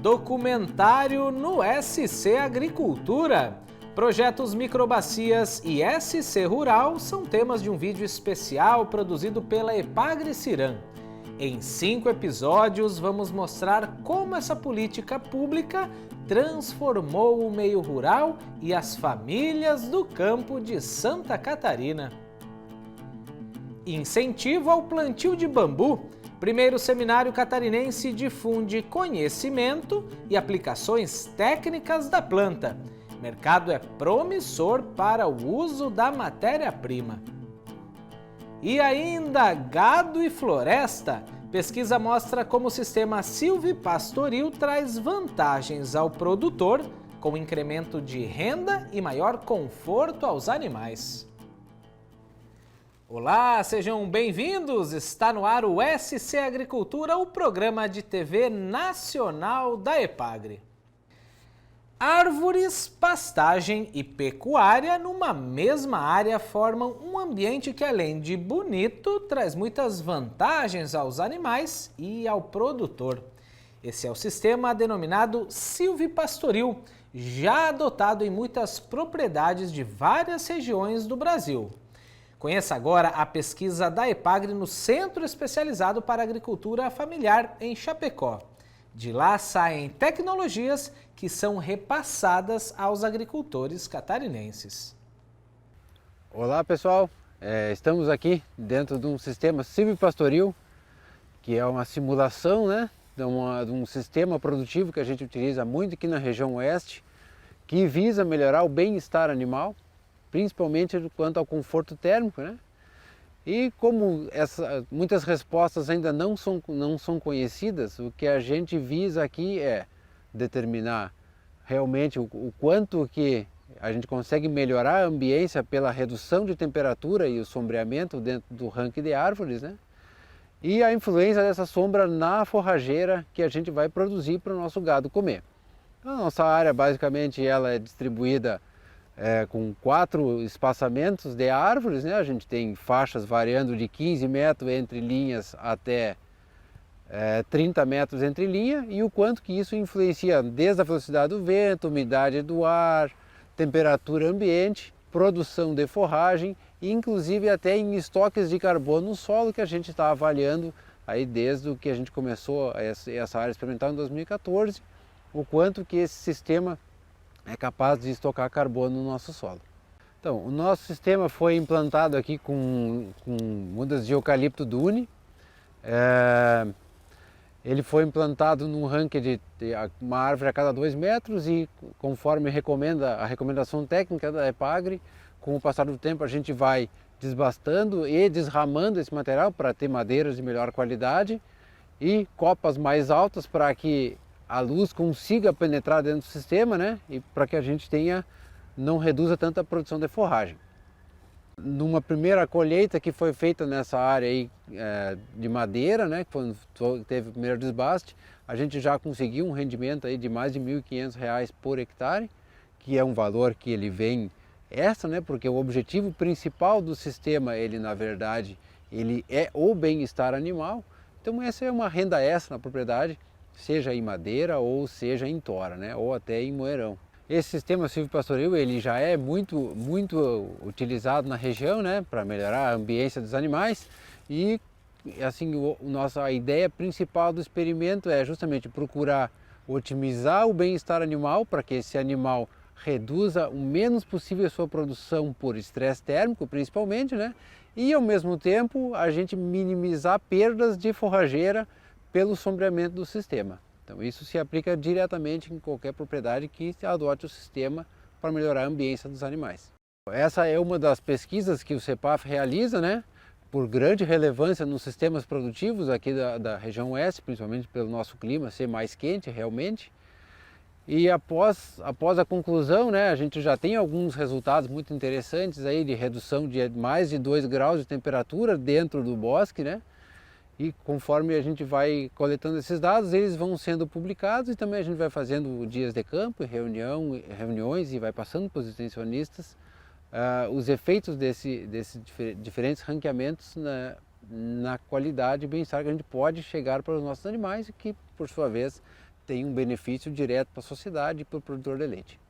Documentário no SC Agricultura. Projetos Microbacias e SC Rural são temas de um vídeo especial produzido pela Epagre Ciram. Em 5 episódios, vamos mostrar como essa política pública transformou o meio rural e as famílias do campo de Santa Catarina. Incentivo ao plantio de bambu. Primeiro seminário catarinense difunde conhecimento e aplicações técnicas da planta. Mercado é promissor para o uso da matéria-prima. E ainda gado e floresta. Pesquisa mostra como o sistema silvipastoril traz vantagens ao produtor, com incremento de renda e maior conforto aos animais. Olá, sejam bem-vindos! Está no ar o SC Agricultura, o programa de TV nacional da Epagre. Árvores, pastagem e pecuária numa mesma área formam um ambiente que, além de bonito, traz muitas vantagens aos animais e ao produtor. Esse é o sistema denominado silvipastoril, já adotado em muitas propriedades de várias regiões do Brasil. Conheça agora a pesquisa da Epagre no Centro Especializado para Agricultura Familiar em Chapecó. De lá saem tecnologias que são repassadas aos agricultores catarinenses. Olá pessoal, estamos aqui dentro de um sistema silvipastoril, que é uma simulação, de um sistema produtivo que a gente utiliza muito aqui na região oeste, que visa melhorar o bem-estar animal, principalmente quanto ao conforto térmico, E como muitas respostas ainda não são conhecidas, o que a gente visa aqui é determinar realmente o quanto que a gente consegue melhorar a ambiência pela redução de temperatura e o sombreamento dentro do ranque de árvores, E a influência dessa sombra na forrageira que a gente vai produzir para o nosso gado comer. A nossa área basicamente ela é distribuída com 4 espaçamentos de árvores, A gente tem faixas variando de 15 metros entre linhas até 30 metros entre linha, e o quanto que isso influencia desde a velocidade do vento, umidade do ar, temperatura ambiente, produção de forragem e inclusive até em estoques de carbono no solo, que a gente está avaliando aí desde o que a gente começou essa área experimental em 2014, o quanto que esse sistema é capaz de estocar carbono no nosso solo. Então, o nosso sistema foi implantado aqui com mudas de eucalipto dune. Ele foi implantado num ranque de uma árvore a cada 2 metros e, conforme recomenda a recomendação técnica da Epagre, com o passar do tempo a gente vai desbastando e desramando esse material para ter madeiras de melhor qualidade e copas mais altas para que a luz consiga penetrar dentro do sistema, E para que a gente não reduza tanto a produção de forragem. Numa primeira colheita que foi feita nessa área aí, de madeira, quando teve o primeiro desbaste, a gente já conseguiu um rendimento aí de mais de R$ 1.500 por hectare, que é um valor que ele vem extra, porque o objetivo principal do sistema, ele na verdade, ele é o bem-estar animal. Então essa é uma renda extra na propriedade, seja em madeira ou seja em tora, ou até em moerão. Esse sistema silvipastoril ele já é muito utilizado na região, para melhorar a ambiência dos animais, e assim a ideia principal do experimento é justamente procurar otimizar o bem-estar animal para que esse animal reduza o menos possível a sua produção por estresse térmico, principalmente, E ao mesmo tempo a gente minimizar perdas de forrageira pelo sombreamento do sistema. Então isso se aplica diretamente em qualquer propriedade que adote o sistema para melhorar a ambiência dos animais. Essa é uma das pesquisas que o CEPAF realiza, por grande relevância nos sistemas produtivos aqui da região oeste, principalmente pelo nosso clima ser mais quente realmente. E após a conclusão, a gente já tem alguns resultados muito interessantes aí de redução de mais de 2 graus de temperatura dentro do bosque, E conforme a gente vai coletando esses dados, eles vão sendo publicados e também a gente vai fazendo dias de campo, reuniões e vai passando para os extensionistas os efeitos desses diferentes ranqueamentos na qualidade e bem-estar que a gente pode chegar para os nossos animais e que, por sua vez, tem um benefício direto para a sociedade e para o produtor de leite.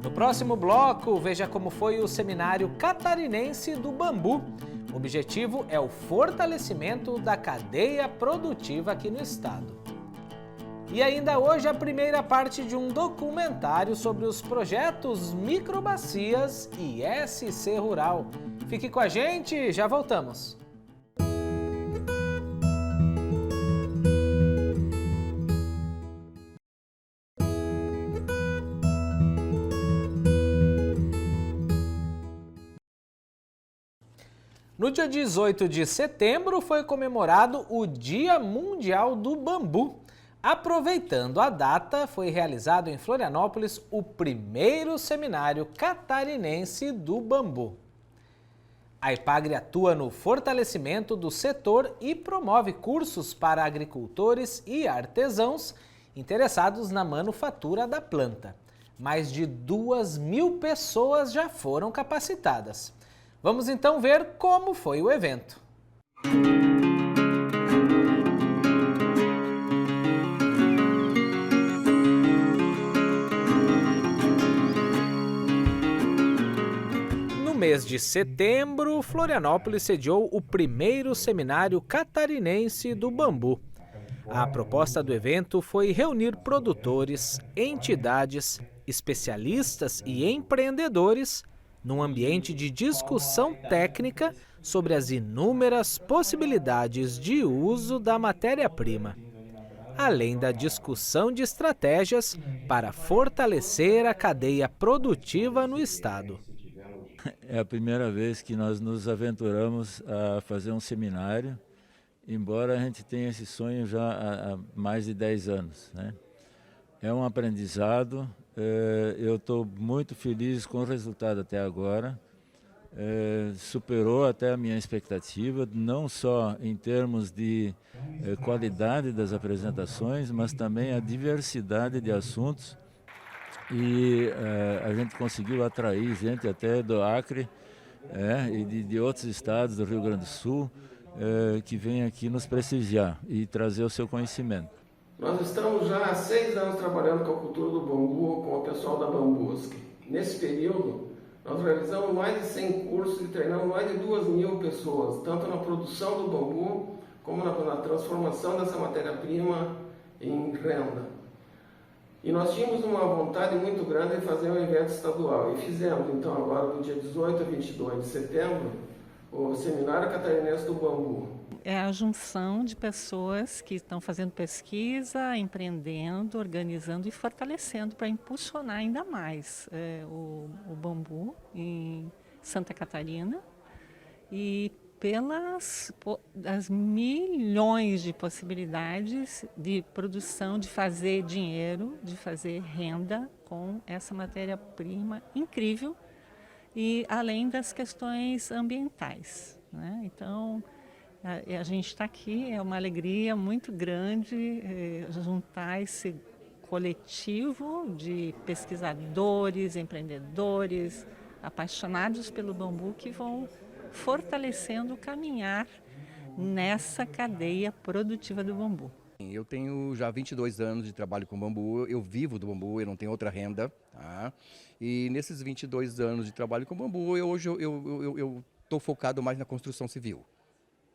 No próximo bloco, veja como foi o Seminário Catarinense do Bambu. O objetivo é o fortalecimento da cadeia produtiva aqui no estado. E ainda hoje a primeira parte de um documentário sobre os projetos Microbacias e SC Rural. Fique com a gente, já voltamos. No dia 18 de setembro foi comemorado o Dia Mundial do Bambu. Aproveitando a data, foi realizado em Florianópolis o primeiro Seminário Catarinense do Bambu. A EPAGRE atua no fortalecimento do setor e promove cursos para agricultores e artesãos interessados na manufatura da planta. Mais de 2.000 pessoas já foram capacitadas. Vamos então ver como foi o evento. No mês de setembro, Florianópolis sediou o primeiro Seminário Catarinense do Bambu. A proposta do evento foi reunir produtores, entidades, especialistas e empreendedores num ambiente de discussão técnica sobre as inúmeras possibilidades de uso da matéria-prima, além da discussão de estratégias para fortalecer a cadeia produtiva no estado. É a primeira vez que nós nos aventuramos a fazer um seminário, embora a gente tenha esse sonho já há mais de 10 anos, né? É um aprendizado, eu estou muito feliz com o resultado até agora, superou até a minha expectativa, não só em termos de qualidade das apresentações, mas também a diversidade de assuntos. E a gente conseguiu atrair gente até do Acre e de outros estados do Rio Grande do Sul que vêm aqui nos prestigiar e trazer o seu conhecimento. Nós estamos já há 6 anos trabalhando com a cultura do bambu, com o pessoal da Bambusque. Nesse período, nós realizamos mais de 100 cursos e treinamos mais de 2.000 pessoas, tanto na produção do bambu, como na transformação dessa matéria-prima em renda. E nós tínhamos uma vontade muito grande de fazer um evento estadual. E fizemos, então, agora, do dia 18 a 22 de setembro, o Seminário Catarinense do Bambu. É a junção de pessoas que estão fazendo pesquisa, empreendendo, organizando e fortalecendo para impulsionar ainda mais o bambu em Santa Catarina e pelas as milhões de possibilidades de produção, de fazer dinheiro, de fazer renda com essa matéria-prima incrível e além das questões ambientais, né? Então, a gente está aqui, é uma alegria muito grande juntar esse coletivo de pesquisadores, empreendedores, apaixonados pelo bambu que vão fortalecendo o caminhar nessa cadeia produtiva do bambu. Eu tenho já 22 anos de trabalho com bambu, eu vivo do bambu, eu não tenho outra renda, tá? E nesses 22 anos de trabalho com bambu, hoje eu estou focado mais na construção civil.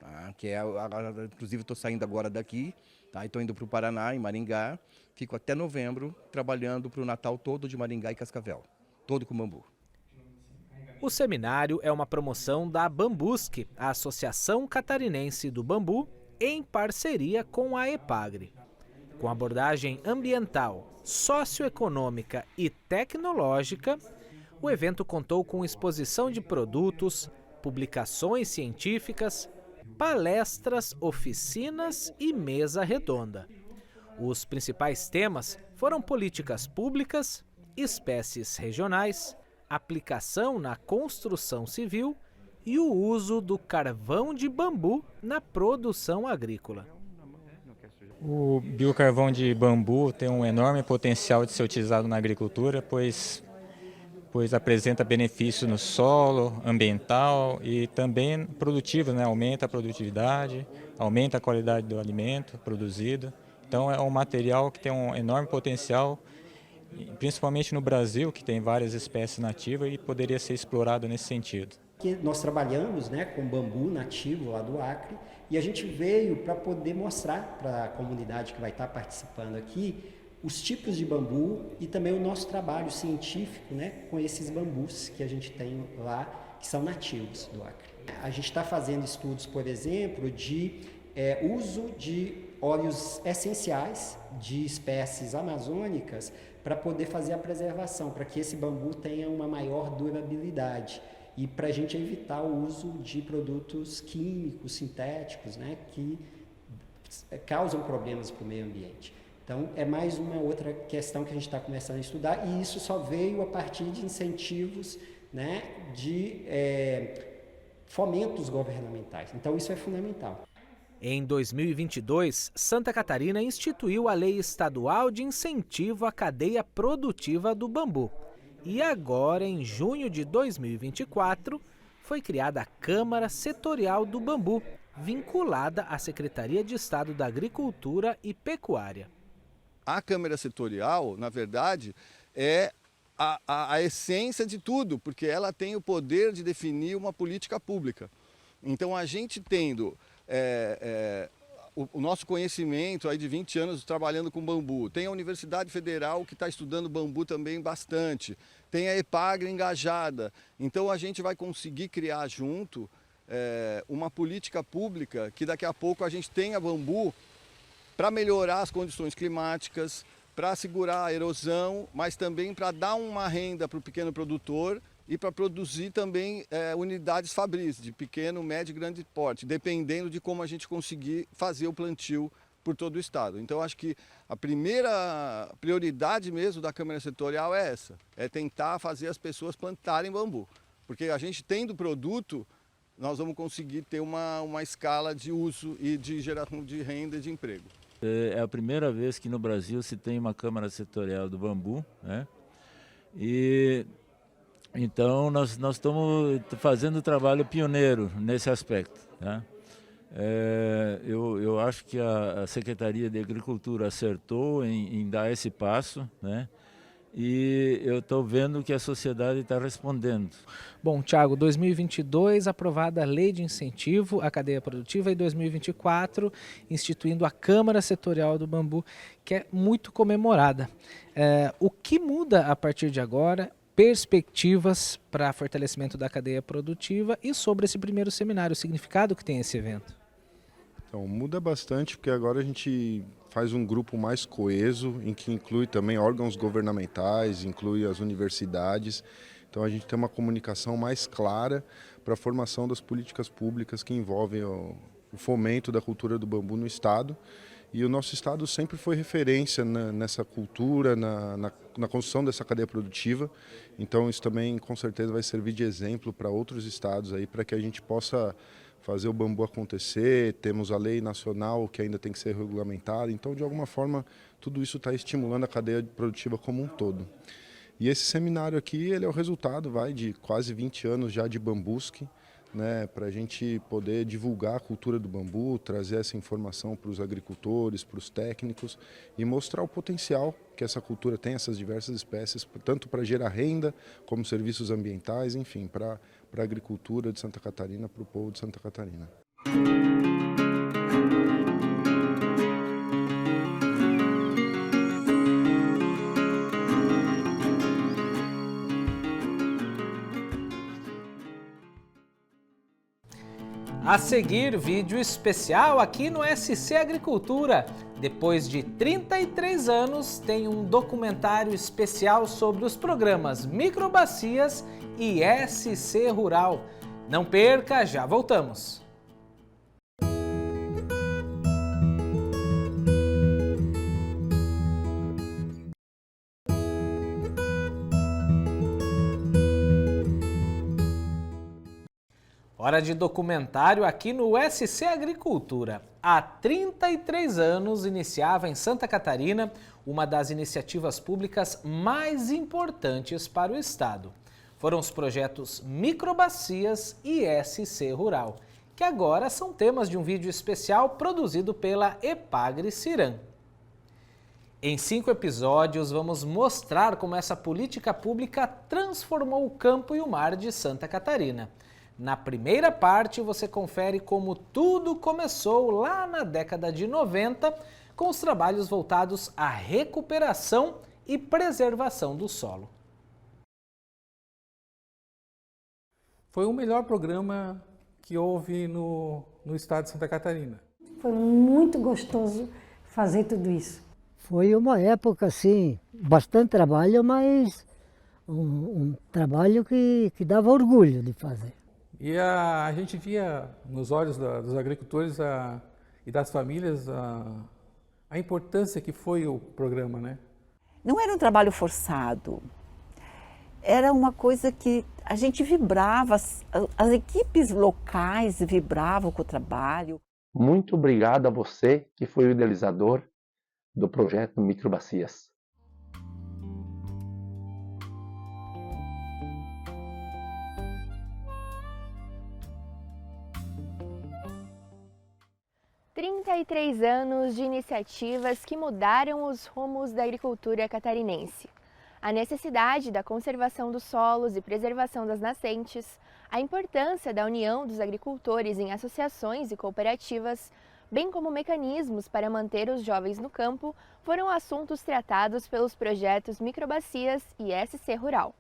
Tá, que inclusive estou saindo agora daqui, tá, estou indo para o Paraná, em Maringá, fico até novembro trabalhando para o Natal todo de Maringá e Cascavel, todo com bambu. O seminário é uma promoção da Bambusque, a Associação Catarinense do Bambu, em parceria com a EPAGRE. Com abordagem ambiental, socioeconômica e tecnológica, o evento contou com exposição de produtos, publicações científicas, palestras, oficinas e mesa redonda. Os principais temas foram políticas públicas, espécies regionais, aplicação na construção civil e o uso do carvão de bambu na produção agrícola. O biocarvão de bambu tem um enorme potencial de ser utilizado na agricultura, pois pois apresenta benefícios no solo, ambiental e também produtivo, né? Aumenta a produtividade, aumenta a qualidade do alimento produzido. Então é um material que tem um enorme potencial, principalmente no Brasil, que tem várias espécies nativas e poderia ser explorado nesse sentido. Nós trabalhamos, né, com bambu nativo lá do Acre e a gente veio para poder mostrar para a comunidade que vai estar participando aqui os tipos de bambu e também o nosso trabalho científico, né, com esses bambus que a gente tem lá, que são nativos do Acre. A gente está fazendo estudos, por exemplo, de uso de óleos essenciais de espécies amazônicas para poder fazer a preservação, para que esse bambu tenha uma maior durabilidade e para a gente evitar o uso de produtos químicos, sintéticos, né, que causam problemas para o meio ambiente. Então, é mais uma outra questão que a gente está começando a estudar e isso só veio a partir de incentivos, né, de fomentos governamentais. Então, isso é fundamental. Em 2022, Santa Catarina instituiu a Lei Estadual de Incentivo à Cadeia Produtiva do Bambu. E agora, em junho de 2024, foi criada a Câmara Setorial do Bambu, vinculada à Secretaria de Estado da Agricultura e Pecuária. A Câmara Setorial, na verdade, é a essência de tudo, porque ela tem o poder de definir uma política pública. Então, a gente tendo o nosso conhecimento aí de 20 anos trabalhando com bambu, tem a Universidade Federal que está estudando bambu também bastante, tem a EPAGRE engajada. Então, a gente vai conseguir criar junto uma política pública que daqui a pouco a gente tenha bambu para melhorar as condições climáticas, para segurar a erosão, mas também para dar uma renda para o pequeno produtor e para produzir também unidades fabris, de pequeno, médio e grande porte, dependendo de como a gente conseguir fazer o plantio por todo o estado. Então, acho que a primeira prioridade mesmo da Câmara Setorial é essa, é tentar fazer as pessoas plantarem bambu. Porque a gente tendo produto, nós vamos conseguir ter uma escala de uso e de geração de renda e de emprego. É a primeira vez que no Brasil se tem uma Câmara Setorial do Bambu, né? E então nós estamos fazendo um trabalho pioneiro nesse aspecto, né? Eu acho que a Secretaria de Agricultura acertou em dar esse passo, né? E eu estou vendo que a sociedade está respondendo. Bom, Tiago, 2022 aprovada a Lei de Incentivo à Cadeia Produtiva e 2024 instituindo a Câmara Setorial do Bambu, que é muito comemorada. O que muda a partir de agora? Perspectivas para fortalecimento da cadeia produtiva e sobre esse primeiro seminário, o significado que tem esse evento? Então, muda bastante porque agora a gente faz um grupo mais coeso, em que inclui também órgãos governamentais, inclui as universidades. Então a gente tem uma comunicação mais clara para a formação das políticas públicas que envolvem o fomento da cultura do bambu no estado. E o nosso estado sempre foi referência nessa cultura, na construção dessa cadeia produtiva. Então isso também com certeza vai servir de exemplo para outros estados aí, para que a gente possa fazer o bambu acontecer. Temos a lei nacional que ainda tem que ser regulamentada. Então, de alguma forma, tudo isso está estimulando a cadeia produtiva como um todo. E esse seminário aqui, ele é o resultado de quase 20 anos já de Bambusque, né, para a gente poder divulgar a cultura do bambu, trazer essa informação para os agricultores, para os técnicos e mostrar o potencial que essa cultura tem, essas diversas espécies, tanto para gerar renda, como serviços ambientais, enfim, para a agricultura de Santa Catarina, para o povo de Santa Catarina. A seguir, vídeo especial aqui no SC Agricultura. Depois de 33 anos, tem um documentário especial sobre os programas Microbacias e SC Rural. Não perca, já voltamos. Hora de documentário aqui no SC Agricultura. Há 33 anos iniciava em Santa Catarina uma das iniciativas públicas mais importantes para o estado. Foram os projetos Microbacias e SC Rural, que agora são temas de um vídeo especial produzido pela Epagre Ciran. Em 5 episódios, vamos mostrar como essa política pública transformou o campo e o mar de Santa Catarina. Na primeira parte, você confere como tudo começou lá na década de 90, com os trabalhos voltados à recuperação e preservação do solo. Foi o melhor programa que houve no estado de Santa Catarina. Foi muito gostoso fazer tudo isso. Foi uma época, assim, bastante trabalho, mas um trabalho que dava orgulho de fazer. E a gente via nos olhos dos agricultores e das famílias a importância que foi o programa, né? Não era um trabalho forçado, era uma coisa que a gente vibrava, as equipes locais vibravam com o trabalho. Muito obrigado a você que foi o idealizador do projeto Microbacias. "33 anos de iniciativas que mudaram os rumos da agricultura catarinense. A necessidade da conservação dos solos e preservação das nascentes, a importância da união dos agricultores em associações e cooperativas, bem como mecanismos para manter os jovens no campo, foram assuntos tratados pelos projetos Microbacias e SC Rural.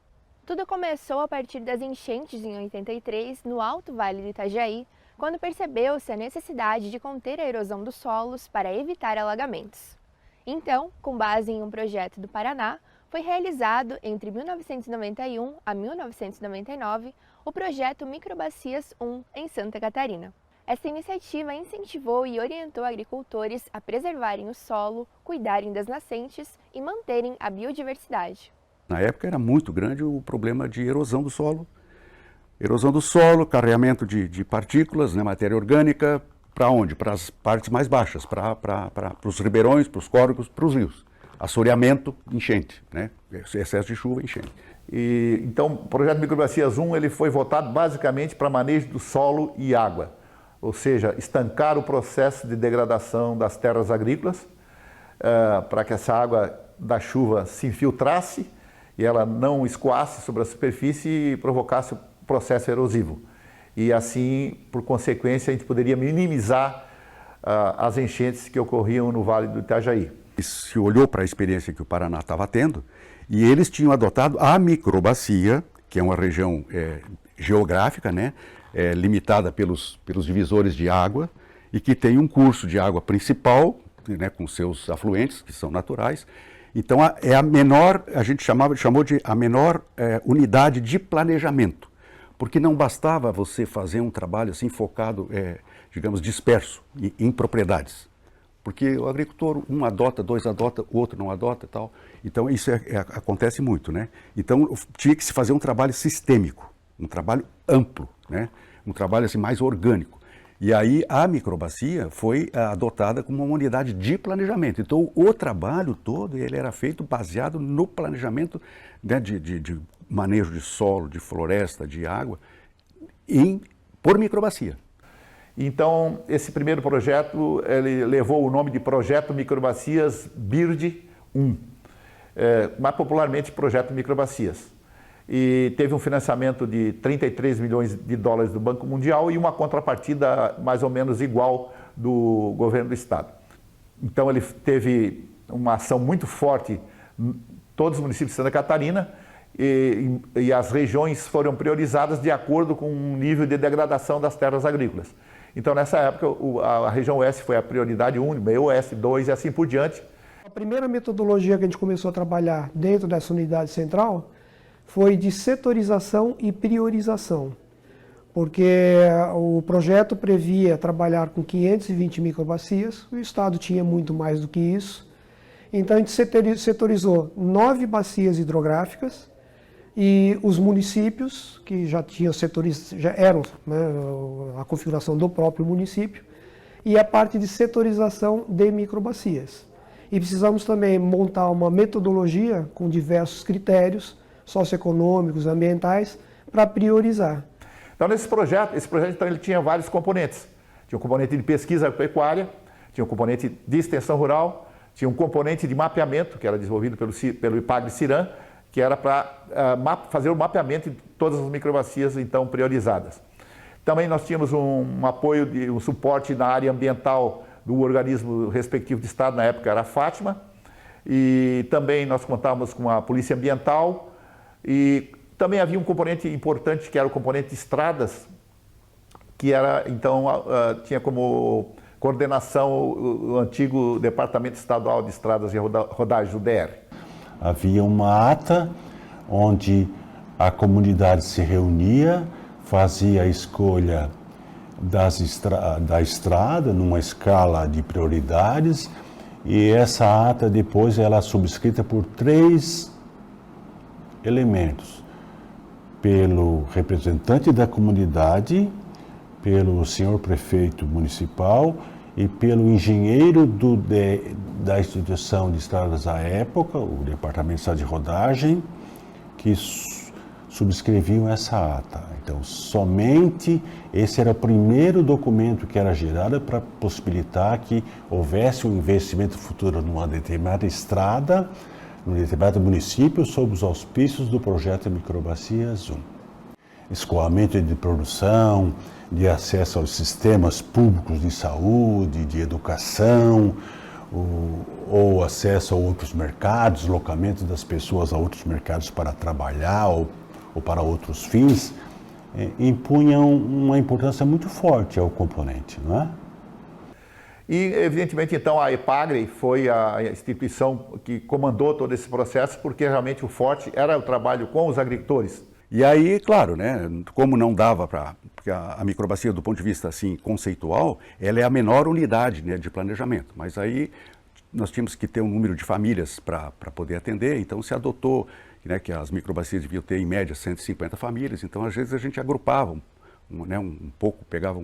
Tudo começou a partir das enchentes em 83, no Alto Vale do Itajaí, quando percebeu-se a necessidade de conter a erosão dos solos para evitar alagamentos. Então, com base em um projeto do Paraná, foi realizado entre 1991 a 1999 o projeto Microbacias 1 em Santa Catarina. Essa iniciativa incentivou e orientou agricultores a preservarem o solo, cuidarem das nascentes e manterem a biodiversidade. Na época era muito grande o problema de erosão do solo. Erosão do solo, carreamento de partículas, né, matéria orgânica, para onde? Para as partes mais baixas, para os ribeirões, para os córregos, para os rios. Assoreamento, enchente, né? Excesso de chuva, enchente. Então, o projeto Microbacias 1 ele foi votado basicamente para manejo do solo e água, ou seja, estancar o processo de degradação das terras agrícolas, para que essa água da chuva se infiltrasse e ela não escoasse sobre a superfície e provocasse o processo erosivo. E assim, por consequência, a gente poderia minimizar as enchentes que ocorriam no Vale do Itajaí. Se olhou para a experiência que o Paraná estava tendo e eles tinham adotado a microbacia, que é uma região geográfica, né, limitada pelos divisores de água e que tem um curso de água principal, né, com seus afluentes, que são naturais. Então é a menor, a gente chamou de a menor unidade de planejamento, porque não bastava você fazer um trabalho assim focado, digamos, disperso em propriedades. Porque o agricultor, um adota, dois adota, o outro não adota e tal. Então isso acontece muito, né? Então tinha que se fazer um trabalho sistêmico, um trabalho amplo, né? Um trabalho assim mais orgânico. E aí a microbacia foi adotada como uma unidade de planejamento. Então o trabalho todo ele era feito baseado no planejamento, né, de manejo de solo, de floresta, de água, por microbacia. Então, esse primeiro projeto ele levou o nome de Projeto Microbacias BIRD 1, mais popularmente Projeto Microbacias. E teve um financiamento de 33 milhões de dólares do Banco Mundial e uma contrapartida mais ou menos igual do governo do estado. Então ele teve uma ação muito forte em todos os municípios de Santa Catarina e as regiões foram priorizadas de acordo com o nível de degradação das terras agrícolas. Então nessa época a região oeste foi a prioridade 1, meio oeste 2 e assim por diante. A primeira metodologia que a gente começou a trabalhar dentro dessa unidade central foi de setorização e priorização, porque o projeto previa trabalhar com 520 microbacias, o estado tinha muito mais do que isso, então a gente setorizou 9 bacias hidrográficas e os municípios, que já tinham já eram, né, a configuração do próprio município, e a parte de setorização de microbacias. e precisamos também montar uma metodologia com diversos critérios socioeconômicos, ambientais, para priorizar. Então, esse projeto então, ele tinha vários componentes. Tinha um componente de pesquisa pecuária, tinha um componente de extensão rural, tinha um componente de mapeamento, que era desenvolvido pelo IPAGRE-CIRAM, que era para fazer o mapeamento de todas as microbacias, então, priorizadas. Também nós tínhamos um apoio, um suporte na área ambiental do organismo respectivo de Estado, na época era a Fátima, e também nós contávamos com a Polícia Ambiental, e também havia um componente importante, que era o componente de estradas, que era, então, tinha como coordenação o antigo Departamento Estadual de Estradas e Rodagens, o DR. Havia uma ata onde a comunidade se reunia, fazia a escolha da estrada numa escala de prioridades, e essa ata depois ela é subscrita por 3 elementos: pelo representante da comunidade, pelo senhor prefeito municipal e pelo engenheiro da instituição de estradas à época, o Departamento de Estrada de Rodagem, que subscreviam essa ata. Então, somente esse era o primeiro documento que era gerado para possibilitar que houvesse um investimento futuro numa determinada estrada, num determinado município, sob os auspícios do projeto Microbacias 1. Escoamento de produção, de acesso aos sistemas públicos de saúde, de educação, ou acesso a outros mercados, deslocamento das pessoas a outros mercados para trabalhar ou para outros fins, impunham uma importância muito forte ao componente, não é? E, evidentemente, então, a EPAGRE foi a instituição que comandou todo esse processo, porque realmente o forte era o trabalho com os agricultores. E aí, claro, né, como não dava para... Porque a microbacia, do ponto de vista assim, conceitual, ela é a menor unidade, né, de planejamento. Mas aí nós tínhamos que ter um número de famílias para poder atender, então se adotou, né, que as microbacias deviam ter, em média, 150 famílias. Então, às vezes, a gente agrupava um pouco, pegava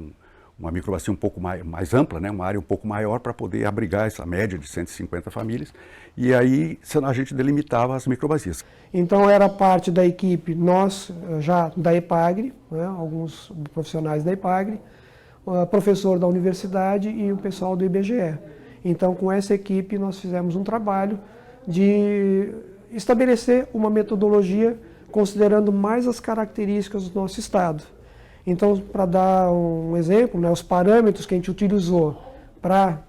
uma microbacia um pouco mais ampla, né, uma área um pouco maior para poder abrigar essa média de 150 famílias, e aí a gente delimitava as microbacias. Então era parte da equipe, nós já da EPAGRE, né, alguns profissionais da EPAGRE, professor da universidade e o pessoal do IBGE. Então com essa equipe nós fizemos um trabalho de estabelecer uma metodologia considerando mais as características do nosso estado. Então, para dar um exemplo, né, os parâmetros que a gente utilizou para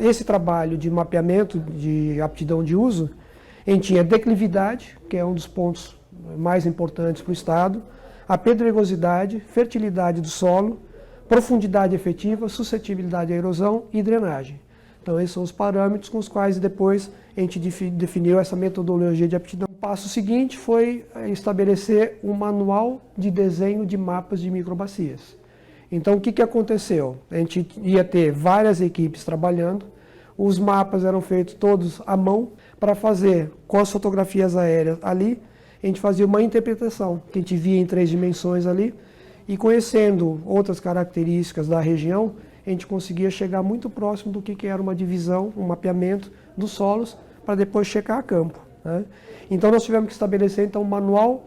esse trabalho de mapeamento de aptidão de uso, a gente tinha declividade, que é um dos pontos mais importantes para o estado, a pedregosidade, fertilidade do solo, profundidade efetiva, suscetibilidade à erosão e drenagem. Então, esses são os parâmetros com os quais depois a gente definiu essa metodologia de aptidão. O passo seguinte foi estabelecer um manual de desenho de mapas de microbacias. Então, o que aconteceu? A gente ia ter várias equipes trabalhando, os mapas eram feitos todos à mão, para fazer com as fotografias aéreas ali, a gente fazia uma interpretação, que a gente via em 3 dimensões ali, e conhecendo outras características da região, a gente conseguia chegar muito próximo do que era uma divisão, um mapeamento dos solos, para depois checar a campo, né? Então nós tivemos que estabelecer então, um manual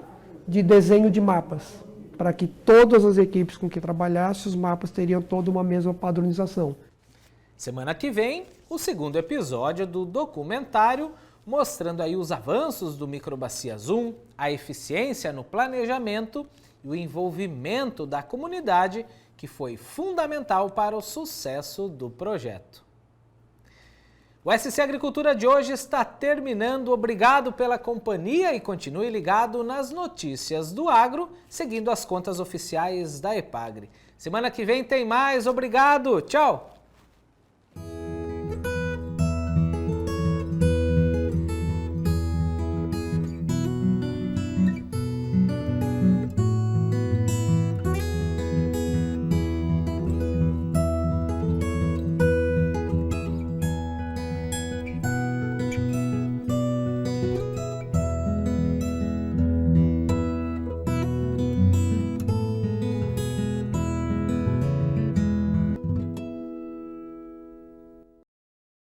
de desenho de mapas, para que todas as equipes com que trabalhassem, os mapas teriam toda uma mesma padronização. Semana que vem, o 2º episódio do documentário, mostrando aí os avanços do Microbacias 1, a eficiência no planejamento e o envolvimento da comunidade, que foi fundamental para o sucesso do projeto. O SC Agricultura de hoje está terminando. Obrigado pela companhia e continue ligado nas notícias do agro, seguindo as contas oficiais da EPAGRE. Semana que vem tem mais. Obrigado. Tchau.